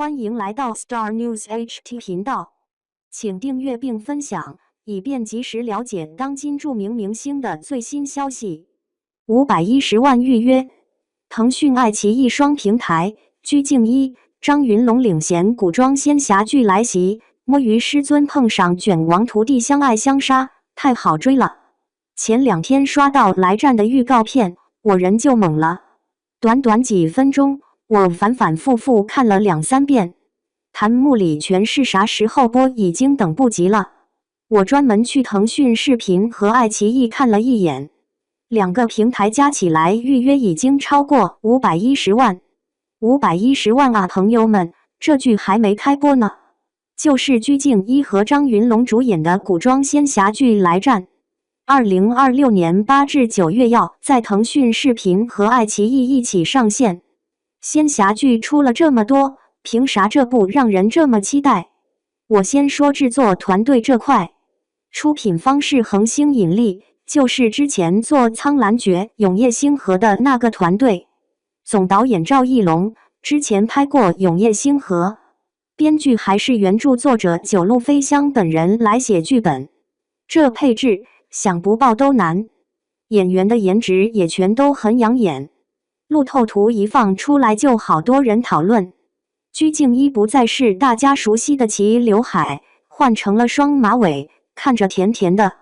欢迎来到 Star News HT 频道，请订阅并分享，以便及时了解当今著名明星的最新消息。510万预约，腾讯、爱奇艺双平台，鞠婧祎、张云龙领衔古装仙侠剧来袭，摸鱼师尊碰上卷王徒弟相爱相杀，太好追了。前2天刷到来战的预告片，我人就懵了，短短几分钟。我反反复复看了2、3遍，弹幕里全是啥时候播，已经等不及了。我专门去腾讯视频和爱奇艺看了一眼，2个平台加起来预约已经超过510万。510万啊，朋友们，这剧还没开播呢，就是鞠婧祎和张云龙主演的古装仙侠剧《来战》，2026年8至9月要在腾讯视频和爱奇艺一起上线。仙侠剧出了这么多，凭啥这部让人这么期待？我先说制作团队这块，出品方是恒星引力，就是之前做《苍兰诀》《永夜星河》的那个团队。总导演赵奕龙之前拍过《永夜星河》，编剧还是原著作者九路飞香本人来写剧本。这配置想不爆都难，演员的颜值也全都很养眼。路透图一放出来就好多人讨论，鞠婧祎不再是大家熟悉的齐刘海，换成了双马尾，看着甜甜的，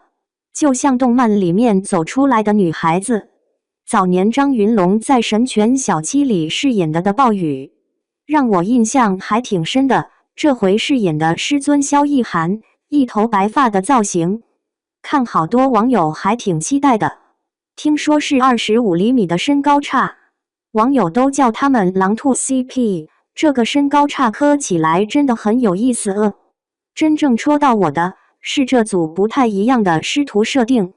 就像动漫里面走出来的女孩子。早年张云龙在《神犬小七》里饰演的鲍羽，让我印象还挺深的，这回饰演的师尊萧逸涵，一头白发的造型，看好多网友还挺期待的。听说是25厘米的身高差，网友都叫他们狼兔 CP， 这个身高差磕起来真的很有意思。真正戳到我的是这组不太一样的师徒设定，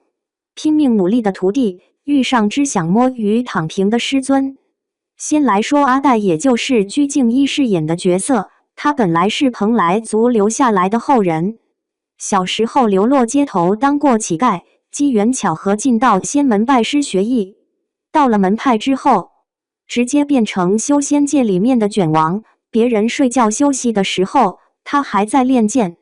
拼命努力的徒弟遇上只想摸鱼躺平的师尊。先来说阿黛，也就是鞠婧祎饰演的角色，她本来是蓬莱族留下来的后人，小时候流落街头当过乞丐，机缘巧合进到仙门拜师学艺，到了门派之后直接变成修仙界里面的卷王，别人睡觉休息的时候，他还在练剑。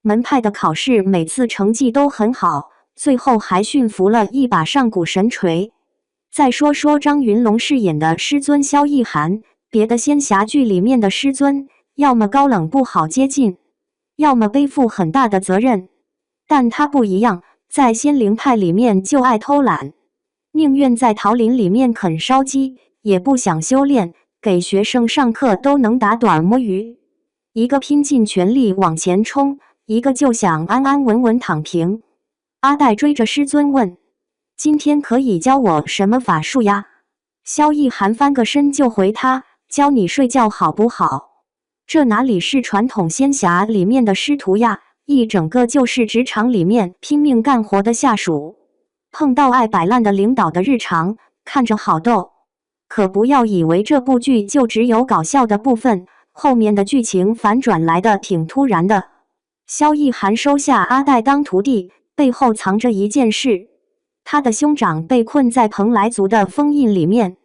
门派的考试每次成绩都很好，最后还驯服了一把上古神锤。再说说张云龙饰演的师尊萧逸涵，别的仙侠剧里面的师尊，要么高冷不好接近，要么背负很大的责任，但他不一样，在仙灵派里面就爱偷懒，宁愿在桃林里面啃烧鸡，也不想修炼，给学生上课都能打盹摸鱼。一个拼尽全力往前冲，一个就想安安稳稳躺平。阿黛追着师尊问：“今天可以教我什么法术呀？”萧逸涵翻个身就回他：“教你睡觉好不好？”这哪里是传统仙侠里面的师徒呀，一整个就是职场里面拼命干活的下属，碰到爱摆烂的领导的日常，看着好逗。可不要以为这部剧就只有搞笑的部分，后面的剧情反转来的挺突然的。萧逸涵收下阿黛当徒弟，背后藏着一件事，他的兄长被困在蓬莱族的封印里面，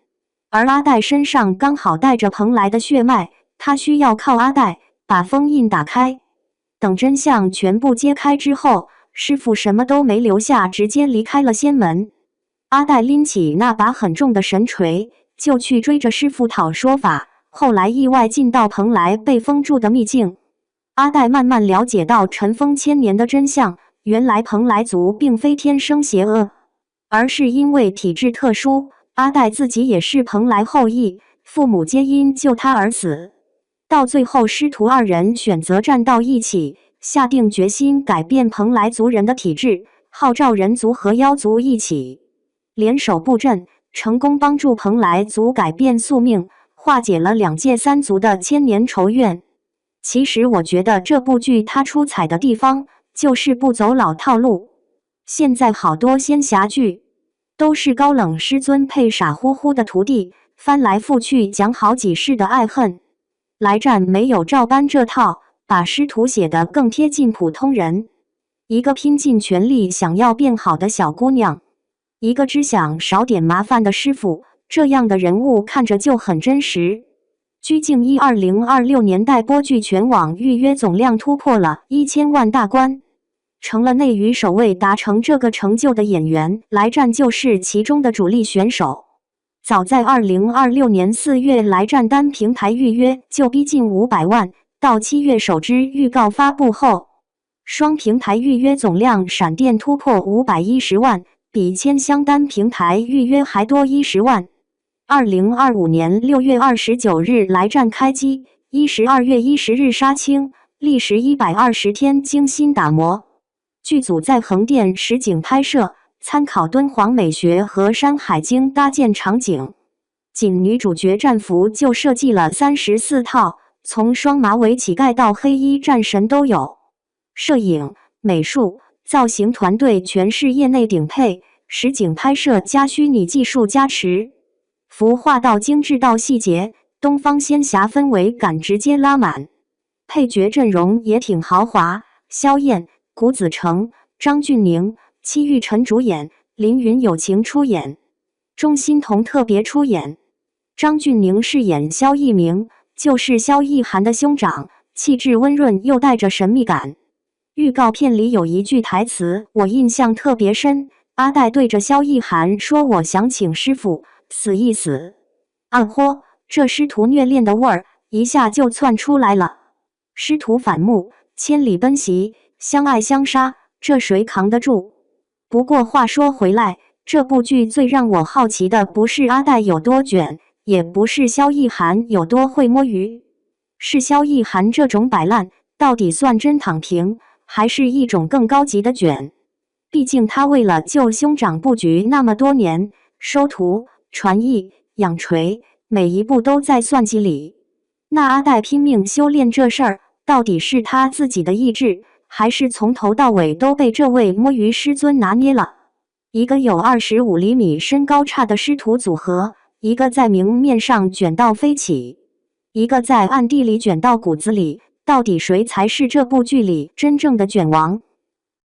而阿黛身上刚好带着蓬莱的血脉，他需要靠阿黛把封印打开。等真相全部揭开之后，师父什么都没留下，直接离开了仙门。阿黛拎起那把很重的神锤，就去追着师父讨说法，后来意外进到蓬莱被封住的秘境。阿黛慢慢了解到尘封千年的真相，原来蓬莱族并非天生邪恶，而是因为体质特殊。阿黛自己也是蓬莱后裔，父母皆因救她而死。到最后师徒2人选择站到一起，下定决心改变蓬莱族人的体质，号召人族和妖族一起联手布阵，成功帮助蓬莱族改变宿命，化解了2界3族的千年仇怨。其实我觉得这部剧它出彩的地方，就是不走老套路。现在好多仙侠剧都是高冷师尊配傻乎乎的徒弟，翻来覆去讲好几世的爱恨。来战没有照搬这套，把师徒写得更贴近普通人。一个拼尽全力想要变好的小姑娘，一个只想少点麻烦的师傅，这样的人物看着就很真实。居敬一2026年待播剧全网预约总量突破了1000万大关，成了内娱首位达成这个成就的演员。来战就是其中的主力选手。早在2026年4月，来战单平台预约就逼近500万，到7月首支预告发布后，双平台预约总量闪电突破510万，比千香单平台预约还多10万。2025年6月29日来战开机，12月10日杀青，历时120天精心打磨。剧组在横店实景拍摄，参考敦煌美学和《山海经》搭建场景，仅女主角战服就设计了34套，从双马尾乞丐到黑衣战神都有。摄影、美术、造型团队全是业内顶配，实景拍摄加虚拟技术加持，服化到精致到细节，东方仙侠氛围感直接拉满。配角阵容也挺豪华，萧燕、谷子成、张峻宁、戚玉晨主演，林云友情出演，钟欣桐特别出演。张峻宁饰演萧逸明，就是萧逸涵的兄长，气质温润又带着神秘感。预告片里有一句台词我印象特别深，阿黛对着萧逸涵说：“我想请师傅死一死。”暗豁，这师徒虐恋的味儿一下就窜出来了。师徒反目，千里奔袭，相爱相杀，这谁扛得住？不过话说回来，这部剧最让我好奇的不是阿黛有多卷，也不是萧逸涵有多会摸鱼，是萧逸涵这种摆烂到底算真躺平，还是一种更高级的卷？毕竟他为了救兄长布局那么多年，收徒、传艺、养锤，每一步都在算计里。那阿黛拼命修炼这事儿，到底是他自己的意志，还是从头到尾都被这位摸鱼师尊拿捏了？一个有25厘米身高差的师徒组合，一个在明面上卷到飞起，一个在暗地里卷到骨子里，到底谁才是这部剧里真正的卷王？